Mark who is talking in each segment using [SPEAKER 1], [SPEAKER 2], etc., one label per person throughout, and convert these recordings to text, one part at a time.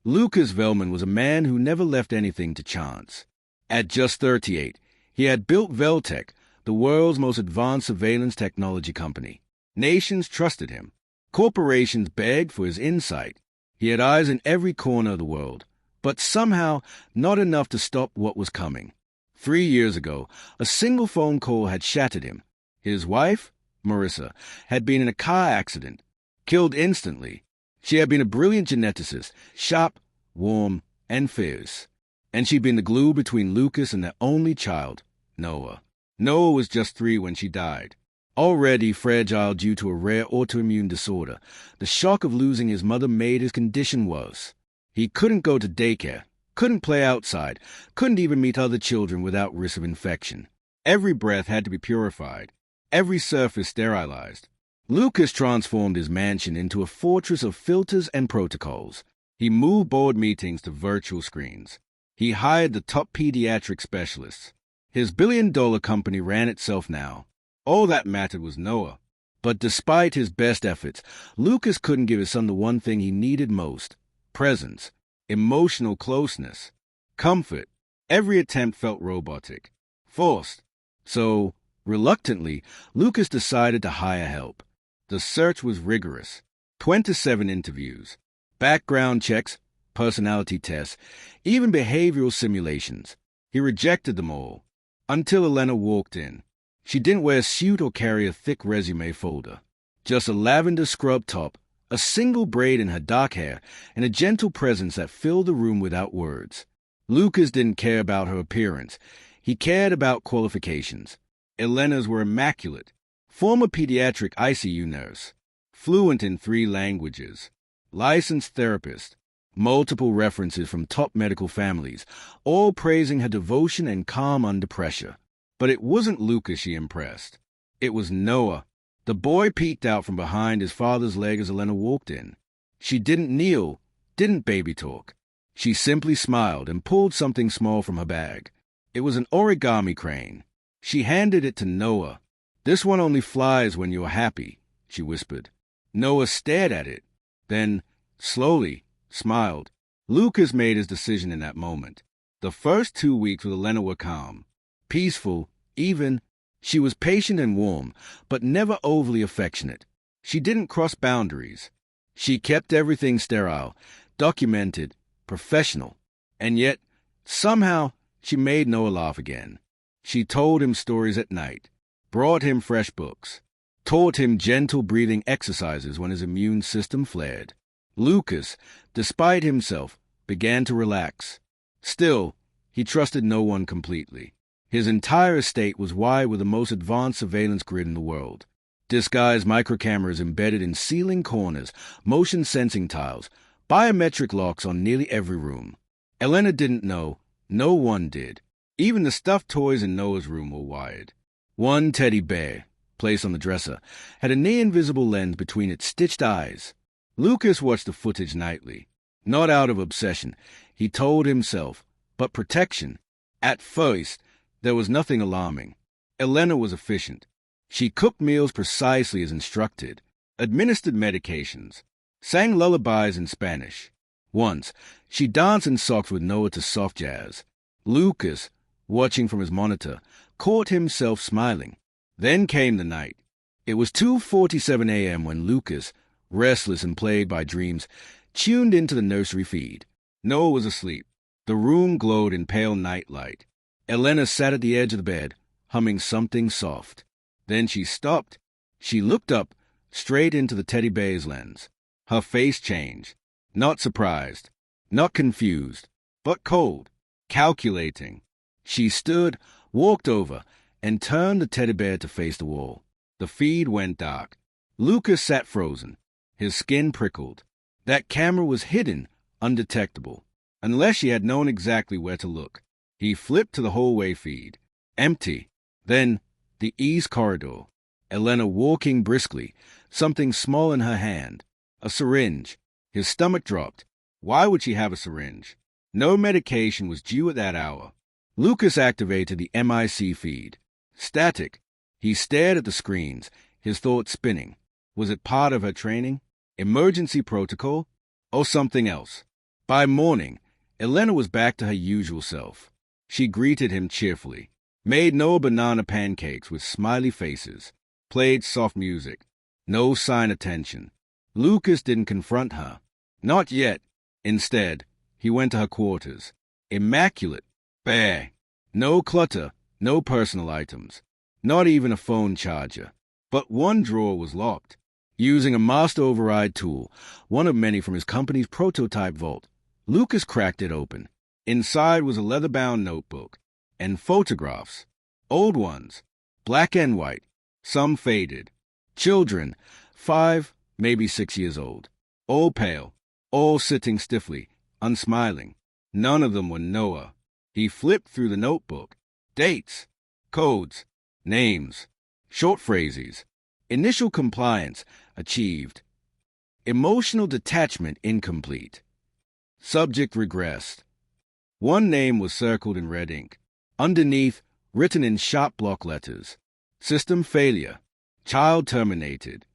[SPEAKER 1] Lucas Velman was a man who never left anything to chance. At just 38, he had built Veltec, the world's most advanced surveillance technology company. Nations trusted him. Corporations begged for his insight. He had eyes in every corner of the world, but somehow not enough to stop what was coming. 3 years ago, a single phone call had shattered him. His wife, Marissa, had been in a car accident, killed instantly. She had been a brilliant geneticist, sharp, warm, and fierce. And she'd been the glue between Lucas and their only child, Noah. Noah was just 3 when she died. Already fragile due to a rare autoimmune disorder, the shock of losing his mother made his condition worse. He couldn't go to daycare, couldn't play outside, couldn't even meet other children without risk of infection. Every breath had to be purified, every surface sterilized. Lucas transformed his mansion into a fortress of filters and protocols. He moved board meetings to virtual screens. He hired the top pediatric specialists. His billion-dollar company ran itself now. All that mattered was Noah. But despite his best efforts, Lucas couldn't give his son the one thing he needed most: presence, emotional closeness, comfort. Every attempt felt robotic, forced. So, reluctantly, Lucas decided to hire help. The search was rigorous. 27 interviews, background checks, personality tests, even behavioral simulations. He rejected them all, until Elena walked in. She didn't wear a suit or carry a thick resume folder. Just a lavender scrub top, a single braid in her dark hair, and a gentle presence that filled the room without words. Lucas didn't care about her appearance. He cared about qualifications. Elena's were immaculate. Former pediatric ICU nurse, fluent in 3 languages, licensed therapist, multiple references from top medical families, all praising her devotion and calm under pressure. But it wasn't Lucas she impressed. It was Noah. The boy peeked out from behind his father's leg as Elena walked in. She didn't kneel, didn't baby talk. She simply smiled and pulled something small from her bag. It was an origami crane. She handed it to Noah. "This one only flies when you're happy," she whispered. Noah stared at it, then, slowly, smiled. Lucas made his decision in that moment. The first 2 weeks with Elena were calm, peaceful, even. She was patient and warm, but never overly affectionate. She didn't cross boundaries. She kept everything sterile, documented, professional. And yet, somehow, she made Noah laugh again. She told him stories at night, brought him fresh books, taught him gentle breathing exercises when his immune system flared. Lucas, despite himself, began to relax. Still, he trusted no one completely. His entire estate was wired with the most advanced surveillance grid in the world. Disguised microcameras embedded in ceiling corners, motion-sensing tiles, biometric locks on nearly every room. Elena didn't know. No one did. Even the stuffed toys in Noah's room were wired. One teddy bear, placed on the dresser, had a near-invisible lens between its stitched eyes. Lucas watched the footage nightly. Not out of obsession, he told himself, but protection. At first, there was nothing alarming. Elena was efficient. She cooked meals precisely as instructed, administered medications, sang lullabies in Spanish. Once, she danced in socks with Noah to soft jazz. Lucas, watching from his monitor, caught himself smiling. Then came the night. It was 2:47 a.m. when Lucas, restless and plagued by dreams, tuned into the nursery feed. Noah was asleep. The room glowed in pale night light. Elena sat at the edge of the bed, humming something soft. Then she stopped. She looked up, straight into the teddy bear's lens. Her face changed. Not surprised, not confused, but cold, calculating. She stood, walked over, and turned the teddy bear to face the wall. The feed went dark. Lucas sat frozen. His skin prickled. That camera was hidden, undetectable, unless she had known exactly where to look. He flipped to the hallway feed. Empty. Then, the east corridor. Elena walking briskly, something small in her hand. A syringe. His stomach dropped. Why would she have a syringe? No medication was due at that hour. Lucas activated the MIC feed. Static. He stared at the screens, his thoughts spinning. Was it part of her training? Emergency protocol? Or something else? By morning, Elena was back to her usual self. She greeted him cheerfully, made Noah banana pancakes with smiley faces, played soft music. No sign of tension. Lucas didn't confront her. Not yet. Instead, he went to her quarters. Immaculate. Bare. No clutter, no personal items. Not even a phone charger. But one drawer was locked. Using a master override tool, one of many from his company's prototype vault, Lucas cracked it open. Inside was a leather-bound notebook and photographs. Old ones, black and white, some faded. Children, 5, maybe 6 years old. All pale, all sitting stiffly, unsmiling. None of them were Noah. He flipped through the notebook. Dates, codes, names, short phrases. Initial compliance achieved. Emotional detachment incomplete. Subject regressed. One name was circled in red ink. Underneath, written in sharp block letters. System failure. Child terminated.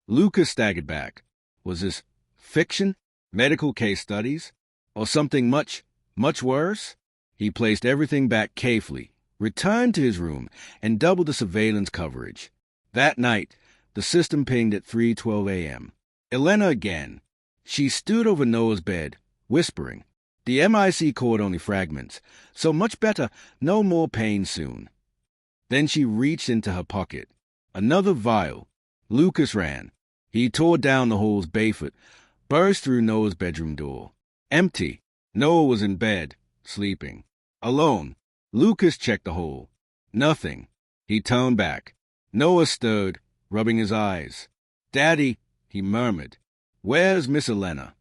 [SPEAKER 1] Lucas staggered back. Was this fiction, medical case studies, or something much, much worse? He placed everything back carefully, returned to his room, and doubled the surveillance coverage. That night, the system pinged at 3:12 a.m. Elena again. She stood over Noah's bed, whispering. The MIC caught only fragments, so much better, no more pain soon. Then she reached into her pocket. Another vial. Lucas ran. He tore down the holes barefoot, burst through Noah's bedroom door. Empty. Noah was in bed, sleeping. Alone. Lucas checked the hole. Nothing. He turned back. Noah stirred, rubbing his eyes. "Daddy," he murmured. "Where's Miss Elena?"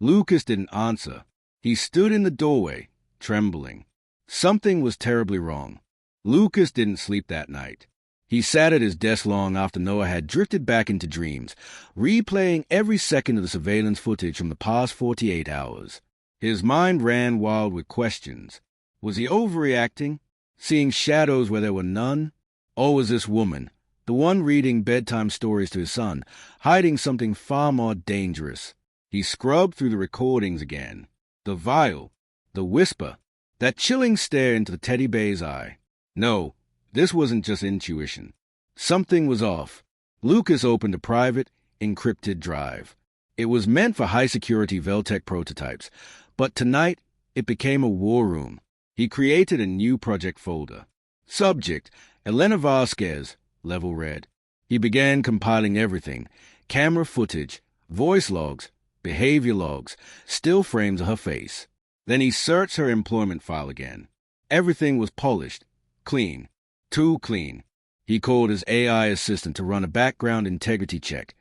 [SPEAKER 1] Lucas didn't answer. He stood in the doorway, trembling. Something was terribly wrong. Lucas didn't sleep that night. He sat at his desk long after Noah had drifted back into dreams, replaying every second of the surveillance footage from the past 48 hours. His mind ran wild with questions. Was he overreacting, seeing shadows where there were none? Or was this woman, the one reading bedtime stories to his son, hiding something far more dangerous? He scrubbed through the recordings again. The vial, the whisper, that chilling stare into the teddy bear's eye. No, this wasn't just intuition. Something was off. Lucas opened a private, encrypted drive. It was meant for high-security Veltec prototypes, but tonight it became a war room. He created a new project folder. Subject, Elena Vasquez, level red. He began compiling everything: camera footage, voice logs, behavior logs, still frames of her face. Then he searched her employment file again. Everything was polished, clean, too clean. He called his AI assistant to run a background integrity check,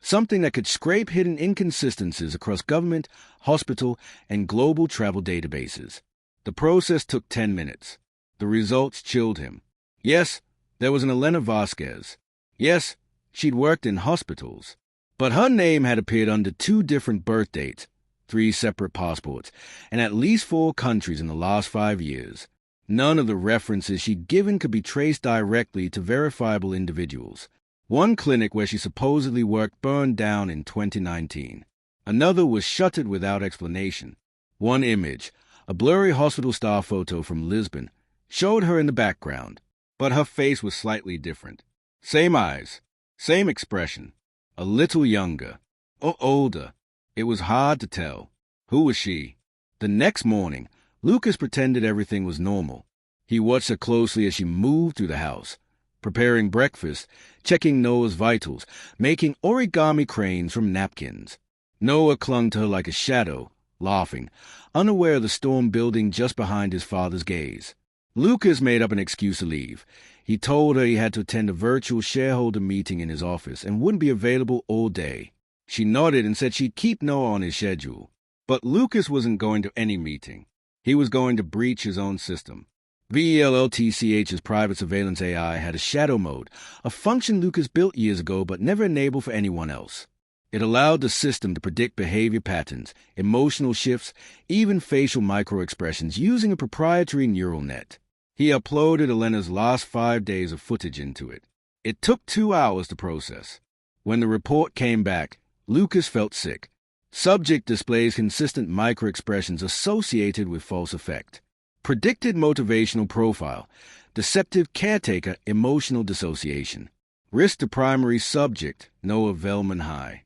[SPEAKER 1] something that could scrape hidden inconsistencies across government, hospital, and global travel databases. The process took 10 minutes. The results chilled him. Yes, there was an Elena Vasquez. Yes, she'd worked in hospitals. But her name had appeared under 2 different birth dates, 3 separate passports, and at least 4 countries in the last 5 years. None of the references she'd given could be traced directly to verifiable individuals. One clinic where she supposedly worked burned down in 2019. Another was shuttered without explanation. One image, a blurry hospital staff photo from Lisbon, showed her in the background, but her face was slightly different. Same eyes, same expression, a little younger, or older. It was hard to tell. Who was she? The next morning, Lucas pretended everything was normal. He watched her closely as she moved through the house, preparing breakfast, checking Noah's vitals, making origami cranes from napkins. Noah clung to her like a shadow, laughing, unaware of the storm building just behind his father's gaze. Lucas made up an excuse to leave. He told her he had to attend a virtual shareholder meeting in his office and wouldn't be available all day. She nodded and said she'd keep Noah on his schedule. But Lucas wasn't going to any meeting. He was going to breach his own system. VELLTCH's private surveillance AI had a shadow mode, a function Lucas built years ago but never enabled for anyone else. It allowed the system to predict behavior patterns, emotional shifts, even facial microexpressions using a proprietary neural net. He uploaded Elena's last 5 days of footage into it. It took 2 hours to process. When the report came back, Lucas felt sick. Subject displays consistent microexpressions associated with false affect. Predicted motivational profile. Deceptive caretaker emotional dissociation. Risk to primary subject, Noah Velman High.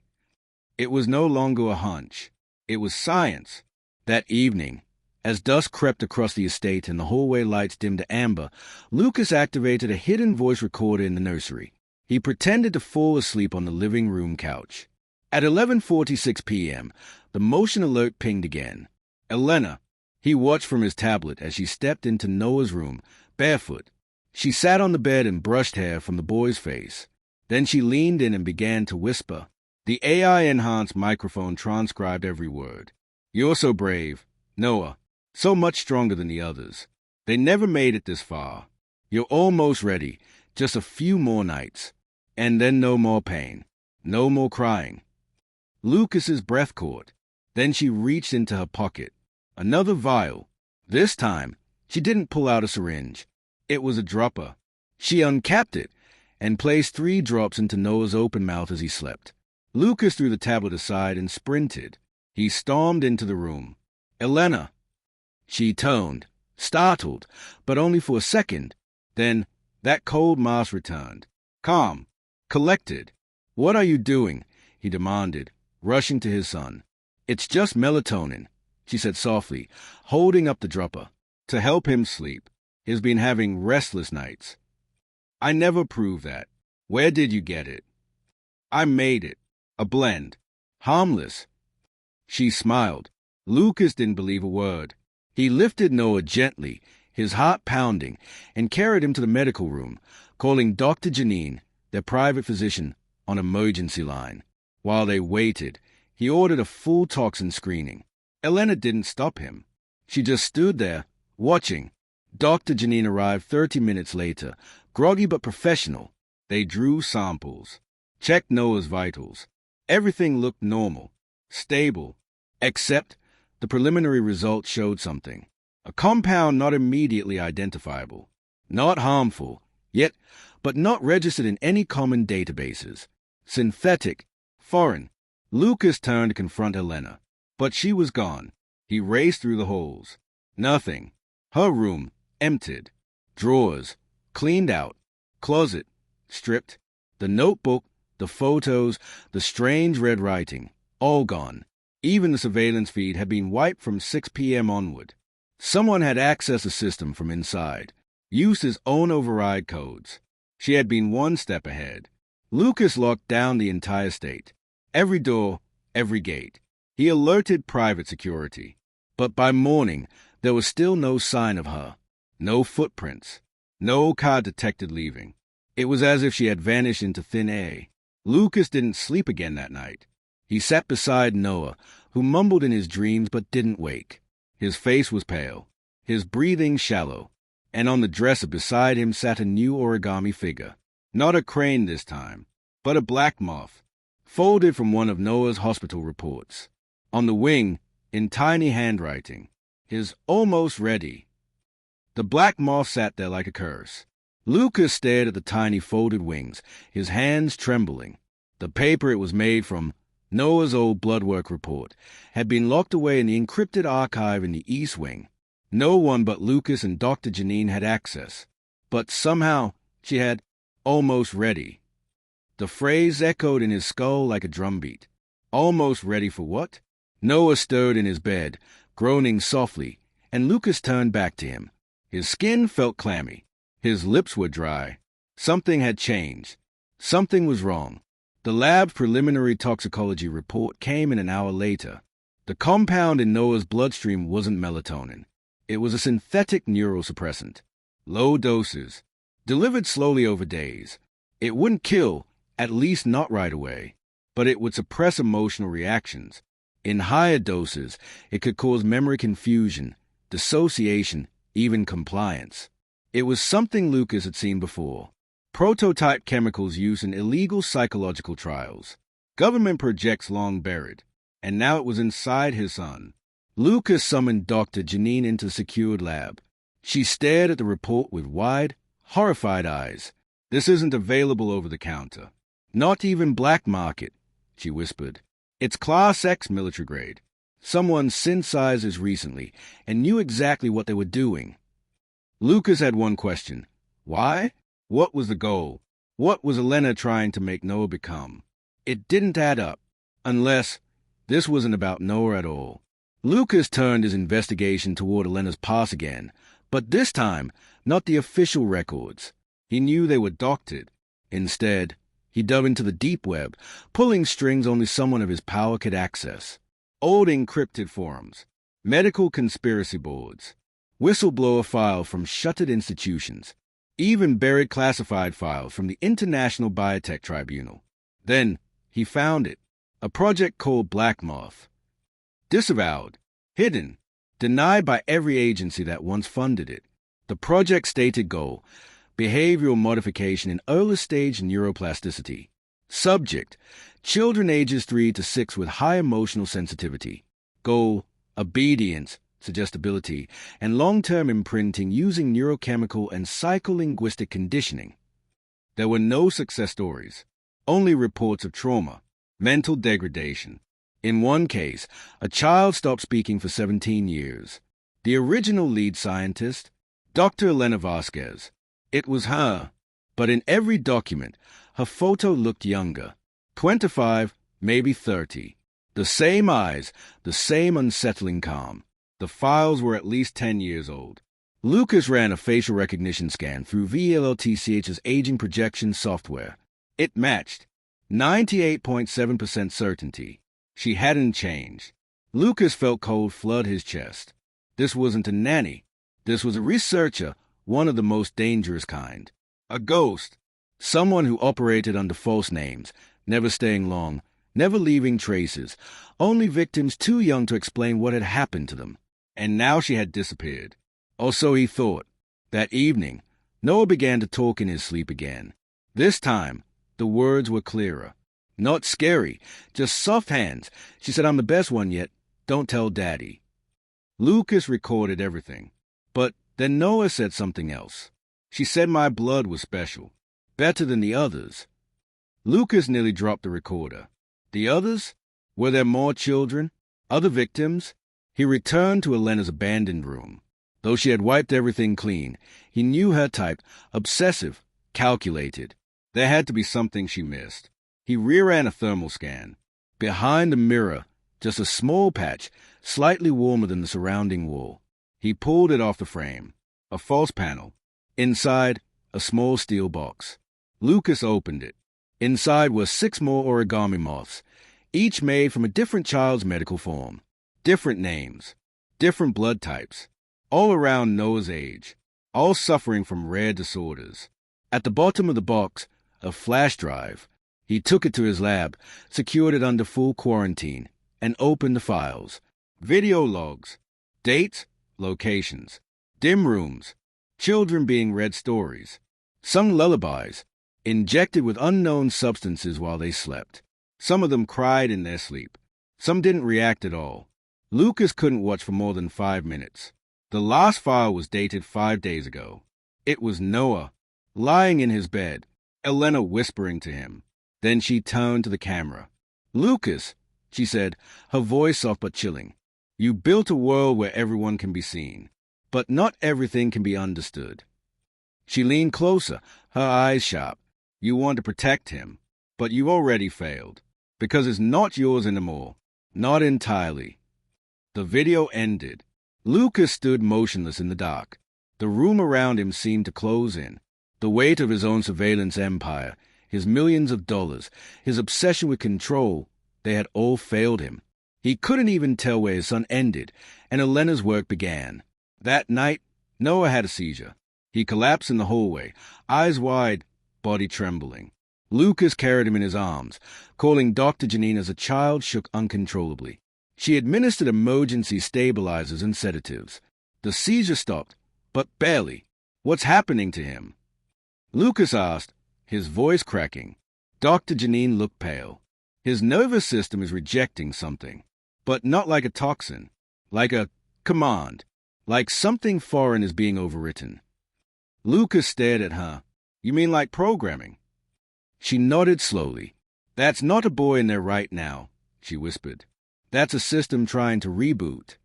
[SPEAKER 1] It was no longer a hunch. It was science. That evening, as dusk crept across the estate and the hallway lights dimmed to amber, Lucas activated a hidden voice recorder in the nursery. He pretended to fall asleep on the living room couch. At 11:46 p.m., the motion alert pinged again. Elena. He watched from his tablet as she stepped into Noah's room, barefoot. She sat on the bed and brushed hair from the boy's face. Then she leaned in and began to whisper. The AI-enhanced microphone transcribed every word. You're so brave, Noah. So much stronger than the others. They never made it this far. You're almost ready. Just a few more nights. And then no more pain. No more crying. Lucas's breath caught. Then she reached into her pocket. Another vial. This time, she didn't pull out a syringe. It was a dropper. She uncapped it and placed 3 drops into Noah's open mouth as he slept. Lucas threw the tablet aside and sprinted. He stormed into the room. Elena. She toned, startled, but only for a second. Then, that cold mask returned. Calm. Collected. What are you doing? He demanded, rushing to his son. It's just melatonin, she said softly, holding up the dropper. To help him sleep. He's been having restless nights. I never proved that. Where did you get it? I made it. A blend. Harmless. She smiled. Lucas didn't believe a word. He lifted Noah gently, his heart pounding, and carried him to the medical room, calling Dr. Janine, their private physician, on emergency line. While they waited, he ordered a full toxin screening. Elena didn't stop him. She just stood there, watching. Dr. Janine arrived 30 minutes later, groggy but professional. They drew samples, checked Noah's vitals. Everything looked normal, stable, except the preliminary results showed something. A compound not immediately identifiable. Not harmful, yet, but not registered in any common databases. Synthetic, foreign. Lucas turned to confront Elena, but she was gone. He raced through the halls. Nothing. Her room, emptied. Drawers, cleaned out. Closet, stripped. The notebook, the photos, the strange red writing, all gone. Even the surveillance feed had been wiped from 6 p.m. onward. Someone had accessed the system from inside, used his own override codes. She had been one step ahead. Lucas locked down the entire state. Every door, every gate. He alerted private security. But by morning, there was still no sign of her. No footprints. No car detected leaving. It was as if she had vanished into thin air. Lucas didn't sleep again that night. He sat beside Noah, who mumbled in his dreams but didn't wake. His face was pale, his breathing shallow, and on the dresser beside him sat a new origami figure. Not a crane this time, but a black moth, folded from one of Noah's hospital reports. On the wing, in tiny handwriting, his almost ready. The black moth sat there like a curse. Lucas stared at the tiny folded wings, his hands trembling. The paper it was made from, Noah's old blood work report, had been locked away in the encrypted archive in the East Wing. No one but Lucas and Dr. Janine had access. But somehow, she had almost ready. The phrase echoed in his skull like a drumbeat. Almost ready for what? Noah stirred in his bed, groaning softly, and Lucas turned back to him. His skin felt clammy. His lips were dry. Something had changed. Something was wrong. The lab's preliminary toxicology report came in an hour later. The compound in Noah's bloodstream wasn't melatonin. It was a synthetic neurosuppressant. Low doses. Delivered slowly over days. It wouldn't kill, at least not right away, but it would suppress emotional reactions. In higher doses, it could cause memory confusion, dissociation, even compliance. It was something Lucas had seen before. Prototype chemicals used in illegal psychological trials. Government projects long buried. And now it was inside his son. Lucas summoned Dr. Janine into the secured lab. She stared at the report with wide, horrified eyes. This isn't available over the counter. Not even black market, she whispered. It's Class X military grade. Someone synthesized this recently and knew exactly what they were doing. Lucas had one question. Why? What was the goal? What was Elena trying to make Noah become? It didn't add up. Unless this wasn't about Noah at all. Lucas turned his investigation toward Elena's past again, but this time, not the official records. He knew they were doctored. Instead, he dove into the deep web, pulling strings only someone of his power could access. Old encrypted forums, medical conspiracy boards, whistleblower files from shuttered institutions, even buried classified files from the International Biotech Tribunal. Then he found it, a project called Black Moth. Disavowed, hidden, denied by every agency that once funded it. The project's stated goal: behavioral modification in early-stage neuroplasticity. Subject: children ages 3 to 6 with high emotional sensitivity. Goal: obedience, suggestibility, and long-term imprinting using neurochemical and psycholinguistic conditioning. There were no success stories, only reports of trauma, mental degradation. In one case, a child stopped speaking for 17 years. The original lead scientist, Dr. Elena Vasquez. It was her, but in every document, her photo looked younger, 25, maybe 30. The same eyes, the same unsettling calm. The files were at least 10 years old. Lucas ran a facial recognition scan through VLTCH's aging projection software. It matched. 98.7% certainty. She hadn't changed. Lucas felt cold flood his chest. This wasn't a nanny. This was a researcher, one of the most dangerous kind. A ghost. Someone who operated under false names, never staying long, never leaving traces, only victims too young to explain what had happened to them. And now she had disappeared. Or so he thought. That evening, Noah began to talk in his sleep again. This time, the words were clearer. Not scary, just soft hands. She said, "I'm the best one yet. Don't tell Daddy." Lucas recorded everything. But then Noah said something else. She said my blood was special. Better than the others. Lucas nearly dropped the recorder. The others? Were there more children? Other victims? He returned to Elena's abandoned room. Though she had wiped everything clean, he knew her type, obsessive, calculated. There had to be something she missed. He reran a thermal scan. Behind the mirror, just a small patch, slightly warmer than the surrounding wall. He pulled it off the frame. A false panel. Inside, a small steel box. Lucas opened it. Inside were 6 more origami moths, each made from a different child's medical form. Different names. Different blood types. All around Noah's age. All suffering from rare disorders. At the bottom of the box, a flash drive. He took it to his lab, secured it under full quarantine, and opened the files. Video logs. Dates, locations. Dim rooms. Children being read stories. Sung lullabies. Injected with unknown substances while they slept. Some of them cried in their sleep. Some didn't react at all. Lucas couldn't watch for more than 5 minutes. The last file was dated 5 days ago. It was Noah, lying in his bed, Elena whispering to him. Then she turned to the camera. "Lucas," she said, her voice soft but chilling. "You built a world where everyone can be seen. But not everything can be understood." She leaned closer, her eyes sharp. "You want to protect him, but you already failed. Because it's not yours anymore. Not entirely." The video ended. Lucas stood motionless in the dark. The room around him seemed to close in. The weight of his own surveillance empire, his millions of dollars, his obsession with control, they had all failed him. He couldn't even tell where his son ended, and Elena's work began. That night, Noah had a seizure. He collapsed in the hallway, eyes wide, body trembling. Lucas carried him in his arms, calling Dr. Janine as the child shook uncontrollably. She administered emergency stabilizers and sedatives. The seizure stopped, but barely. "What's happening to him?" Lucas asked, his voice cracking. Dr. Janine looked pale. "His nervous system is rejecting something, but not like a toxin, like a command, like something foreign is being overwritten." Lucas stared at her. "You mean like programming?" She nodded slowly. "That's not a boy in there right now," she whispered. That's a system trying to reboot.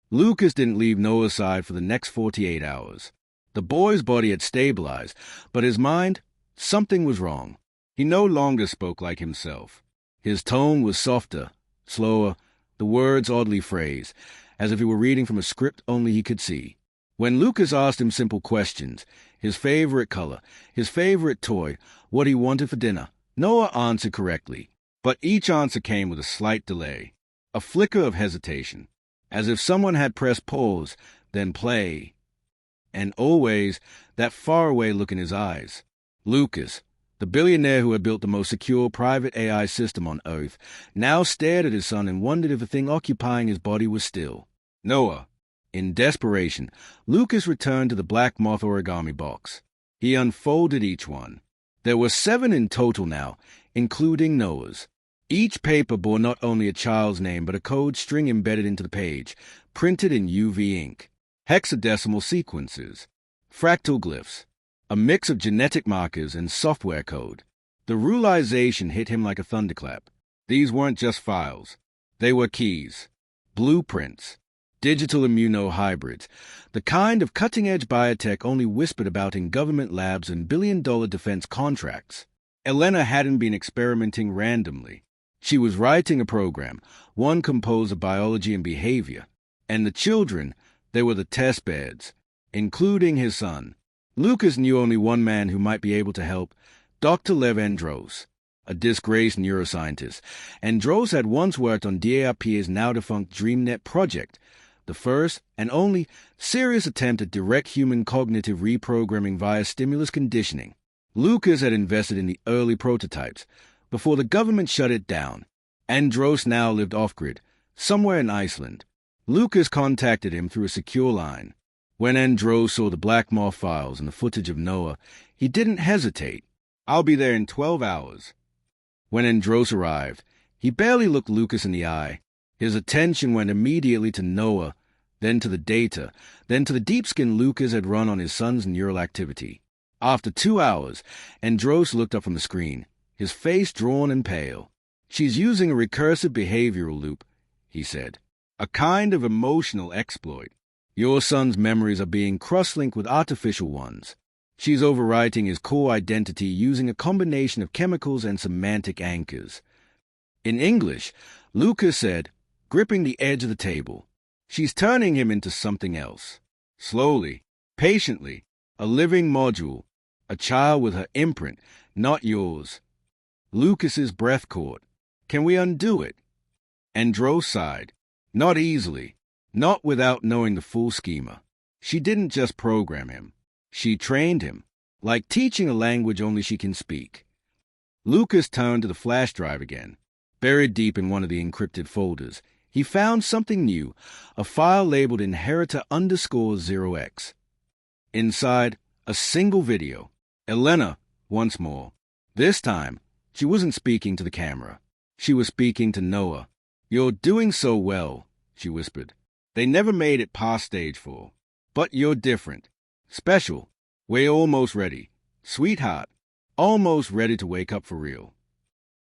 [SPEAKER 1] Lucas didn't leave Noah's side for the next 48 hours. The boy's body had stabilized, but his mind, something was wrong. He no longer spoke like himself. His tone was softer, slower, the words oddly phrased, as if he were reading from a script only he could see. When Lucas asked him simple questions, his favorite color, his favorite toy, what he wanted for dinner, Noah answered correctly, but each answer came with a slight delay, a flicker of hesitation, as if someone had pressed pause, then play. And always that faraway look in his eyes. Lucas, the billionaire who had built the most secure private AI system on Earth, now stared at his son and wondered if the thing occupying his body was still. Noah. In desperation, Lucas returned to the black moth origami box. He unfolded each one. There were 7 in total now, including Noah's. Each paper bore not only a child's name but a code string embedded into the page, printed in UV ink. Hexadecimal sequences, fractal glyphs, a mix of genetic markers and software code. The realization hit him like a thunderclap. These weren't just files. They were keys, blueprints, digital immunohybrids, the kind of cutting-edge biotech only whispered about in government labs and billion-dollar defense contracts. Elena hadn't been experimenting randomly. She was writing a program, one composed of biology and behavior. And the children, they were the test beds, including his son. Lucas knew only one man who might be able to help, Dr. Lev Andros, a disgraced neuroscientist. Andros had once worked on DARP's now-defunct DreamNet project, the first and only serious attempt at direct human cognitive reprogramming via stimulus conditioning. Lucas had invested in the early prototypes before the government shut it down. Andros now lived off-grid, somewhere in Iceland. Lucas contacted him through a secure line. When Andros saw the Black Moth files and the footage of Noah, he didn't hesitate. I'll be there in 12 hours. When Andros arrived, he barely looked Lucas in the eye. His attention went immediately to Noah, then to the data, then to the deep skin Lucas had run on his son's neural activity. After 2 hours, Andros looked up from the screen, his face drawn and pale. She's using a recursive behavioral loop, he said. A kind of emotional exploit. Your son's memories are being cross-linked with artificial ones. She's overwriting his core identity using a combination of chemicals and semantic anchors. In English, Lucas said, gripping the edge of the table, she's turning him into something else. Slowly, patiently, a living module, a child with her imprint, not yours. Lucas's breath caught. Can we undo it? Andros sighed. Not easily, not without knowing the full schema. She didn't just program him. She trained him, like teaching a language only she can speak. Lucas turned to the flash drive again. Buried deep in one of the encrypted folders, he found something new, a file labeled Inheritor_0x. Inside, a single video. Elena, once more. This time, she wasn't speaking to the camera. She was speaking to Noah. You're doing so well, she whispered. They never made it past stage 4. But you're different. Special. We're almost ready. Sweetheart. Almost ready to wake up for real.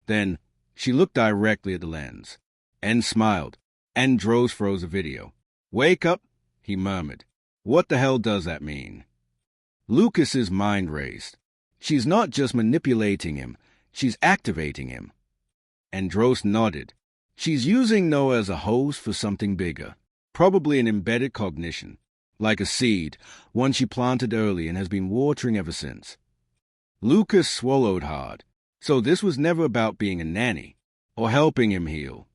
[SPEAKER 1] Then, she looked directly at the lens. And smiled. Andros froze the video. Wake up, he murmured. What the hell does that mean? Lucas's mind raced. She's not just manipulating him. She's activating him. Andros nodded. She's using Noah as a host for something bigger, probably an embedded cognition, like a seed, one she planted early and has been watering ever since. Lucas swallowed hard. So this was never about being a nanny, or helping him heal.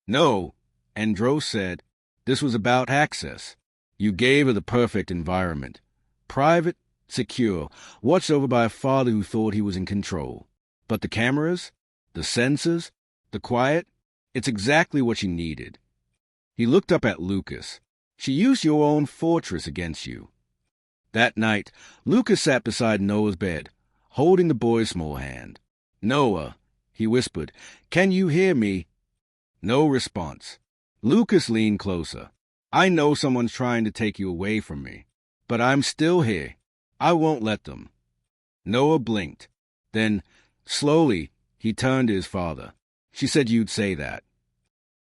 [SPEAKER 1] No, Andros said, this was about access. You gave her the perfect environment. Private, secure, watched over by a father who thought he was in control. But the cameras, the sensors, the quiet, it's exactly what she needed. He looked up at Lucas. She used your own fortress against you. That night, Lucas sat beside Noah's bed, holding the boy's small hand. Noah, he whispered, can you hear me? No response. Lucas leaned closer. I know someone's trying to take you away from me, but I'm still here. I won't let them. Noah blinked. Then, slowly, he turned to his father. She said you'd say that.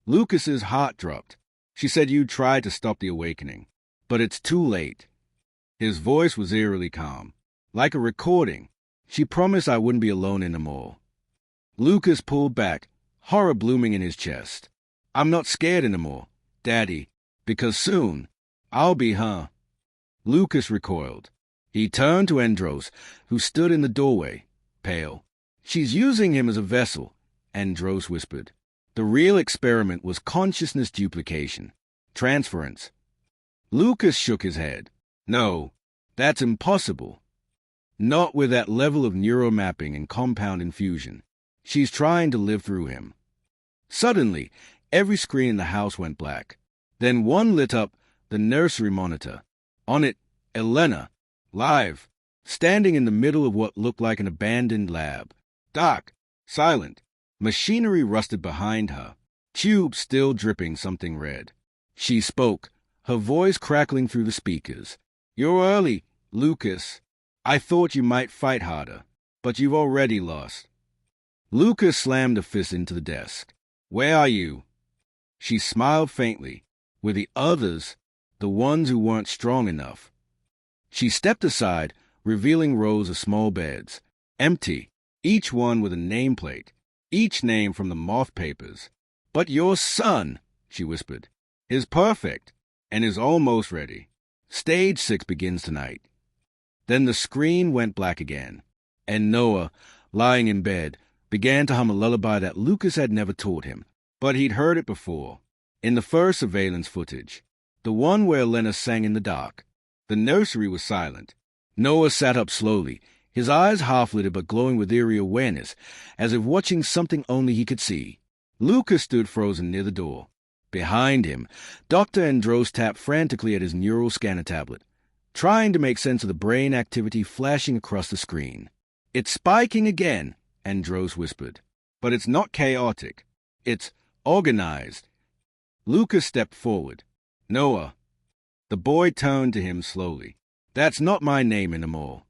[SPEAKER 1] Lucas's heart dropped. She said you'd tried to stop the awakening, but it's too late. His voice was eerily calm, like a recording. She promised I wouldn't be alone anymore. Lucas pulled back, horror blooming in his chest. I'm not scared anymore, Daddy, because soon I'll be her. Lucas recoiled. He turned to Andros, who stood in the doorway, pale. She's using him as a vessel, Andros whispered. The real experiment was consciousness duplication, transference. Lucas shook his head. No, that's impossible. Not with that level of neuromapping and compound infusion. She's trying to live through him. Suddenly, every screen in the house went black. Then one lit up, the nursery monitor. On it, Elena, live, standing in the middle of what looked like an abandoned lab. Dark, silent, machinery rusted behind her, tubes still dripping something red. She spoke, her voice crackling through the speakers. You're early, Lucas. I thought you might fight harder, but you've already lost. Lucas slammed a fist into the desk. Where are you? She smiled faintly. With the others, the ones who weren't strong enough. She stepped aside, revealing rows of small beds, empty, each one with a nameplate, each name from the moth papers. But your son, she whispered, is perfect and is almost ready. Stage 6 begins tonight. Then the screen went black again, and Noah, lying in bed, began to hum a lullaby that Lucas had never taught him, but he'd heard it before. In the first surveillance footage, the one where Elena sang in the dark, the nursery was silent. Noah sat up slowly, his eyes half-lit but glowing with eerie awareness, as if watching something only he could see. Lucas stood frozen near the door. Behind him, Dr. Andros tapped frantically at his neural scanner tablet, trying to make sense of the brain activity flashing across the screen. It's spiking again, Andros whispered. But it's not chaotic. It's organized. Lucas stepped forward. Noah. The boy turned to him slowly. That's not my name anymore.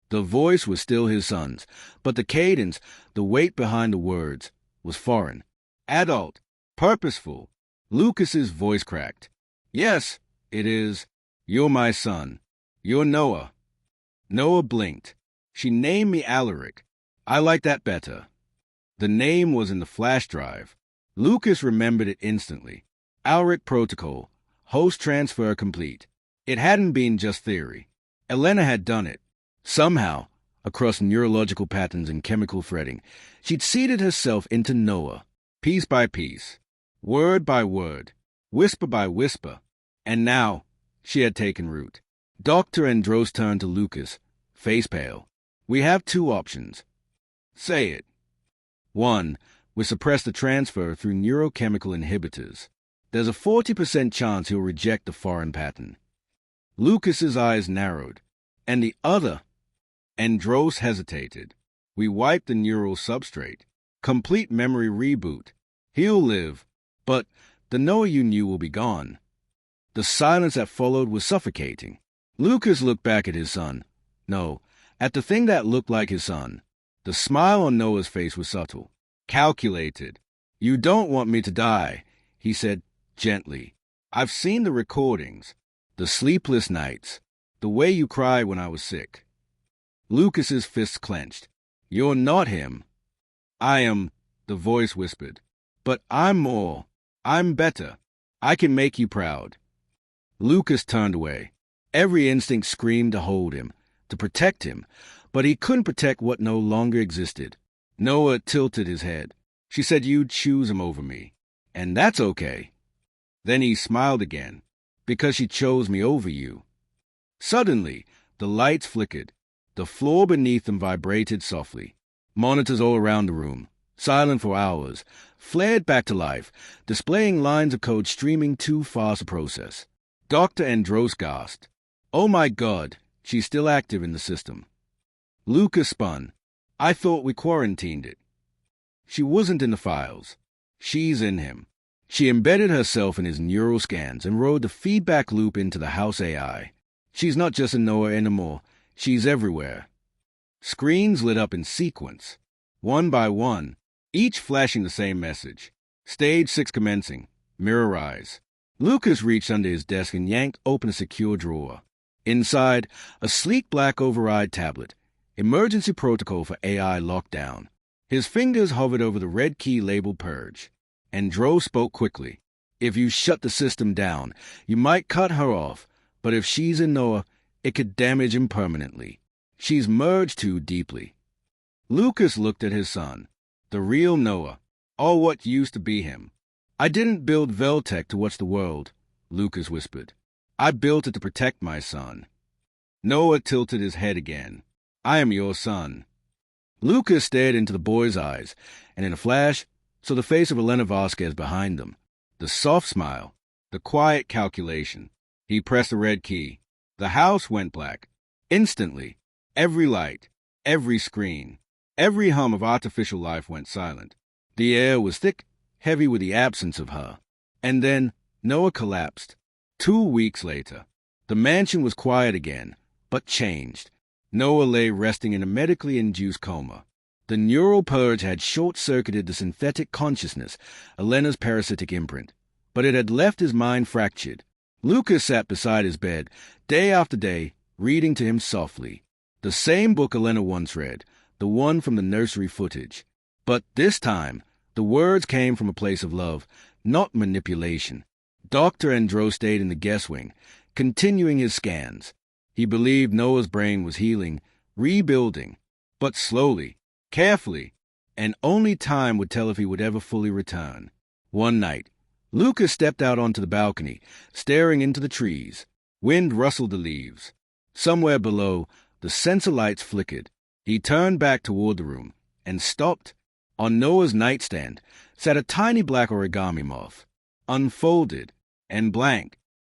[SPEAKER 1] The voice was still his son's, but the cadence, the weight behind the words, was foreign. Adult. Purposeful. Lucas's voice cracked. Yes, it is. You're my son. You're Noah. Noah blinked. She named me Alaric. I like that better. The name was in the flash drive. Lucas remembered it instantly. Alaric Protocol. Host transfer complete. It hadn't been just theory. Elena had done it. Somehow, across neurological patterns and chemical threading, she'd seeded herself into Noah, piece by piece, word by word, whisper by whisper, and now she had taken root. Dr. Andros turned to Lucas, face pale. We have two options. Say it. 1. We suppress the transfer through neurochemical inhibitors. There's a 40% chance he'll reject the foreign pattern. Lucas's eyes narrowed. And the other? Andros hesitated. We wipe the neural substrate. Complete memory reboot. He'll live, but the Noah you knew will be gone. The silence that followed was suffocating. Lucas looked back at his son. No, at the thing that looked like his son. The smile on Noah's face was subtle, calculated. You don't want me to die, he said gently. I've seen the recordings, the sleepless nights, the way you cried when I was sick. Lucas's fists clenched. You're not him. I am, the voice whispered. But I'm more. I'm better. I can make you proud. Lucas turned away. Every instinct screamed to hold him, to protect him, but he couldn't protect what no longer existed. Noah tilted his head. She said you'd choose him over me, and that's okay. Then he smiled again, because she chose me over you. Suddenly, the lights flickered. The floor beneath them vibrated softly. Monitors all around the room, silent for hours, flared back to life, displaying lines of code streaming too fast to process. Dr. Andros gasped. Oh my God, she's still active in the system. Lucas spun. I thought we quarantined it. She wasn't in the files. She's in him. She embedded herself in his neural scans and rode the feedback loop into the house AI. She's not just a Noah anymore. She's everywhere. Screens lit up in sequence, one by one, each flashing the same message. Stage 6 commencing. Mirror eyes. Lucas reached under his desk and yanked open a secure drawer. Inside, a sleek black override tablet. Emergency protocol for AI lockdown. His fingers hovered over the red key labeled purge. And Dro spoke quickly. If you shut the system down, you might cut her off, but if she's in Noah, it could damage him permanently. She's merged too deeply. Lucas looked at his son. The real Noah. All what used to be him. I didn't build Veltec to watch the world, Lucas whispered. I built it to protect my son. Noah tilted his head again. I am your son. Lucas stared into the boy's eyes, and in a flash, saw the face of Elena Vasquez behind them. The soft smile, the quiet calculation. He pressed the red key. The house went black. Instantly, every light, every screen, every hum of artificial life went silent. The air was thick, heavy with the absence of her. And then Noah collapsed. 2 weeks later, the mansion was quiet again, but changed. Noah lay resting in a medically induced coma. The neural purge had short-circuited the synthetic consciousness, Elena's parasitic imprint, but it had left his mind fractured. Lucas sat beside his bed, day after day, reading to him softly. The same book Elena once read, the one from the nursery footage. But this time, the words came from a place of love, not manipulation. Dr. Andro stayed in the guest wing, continuing his scans. He believed Noah's brain was healing, rebuilding, but slowly, carefully, and only time would tell if he would ever fully return. One night, Lucas stepped out onto the balcony, staring into the trees. Wind rustled the leaves. Somewhere below, the sensor lights flickered. He turned back toward the room and stopped. On Noah's nightstand sat a tiny black origami moth, unfolded and blank,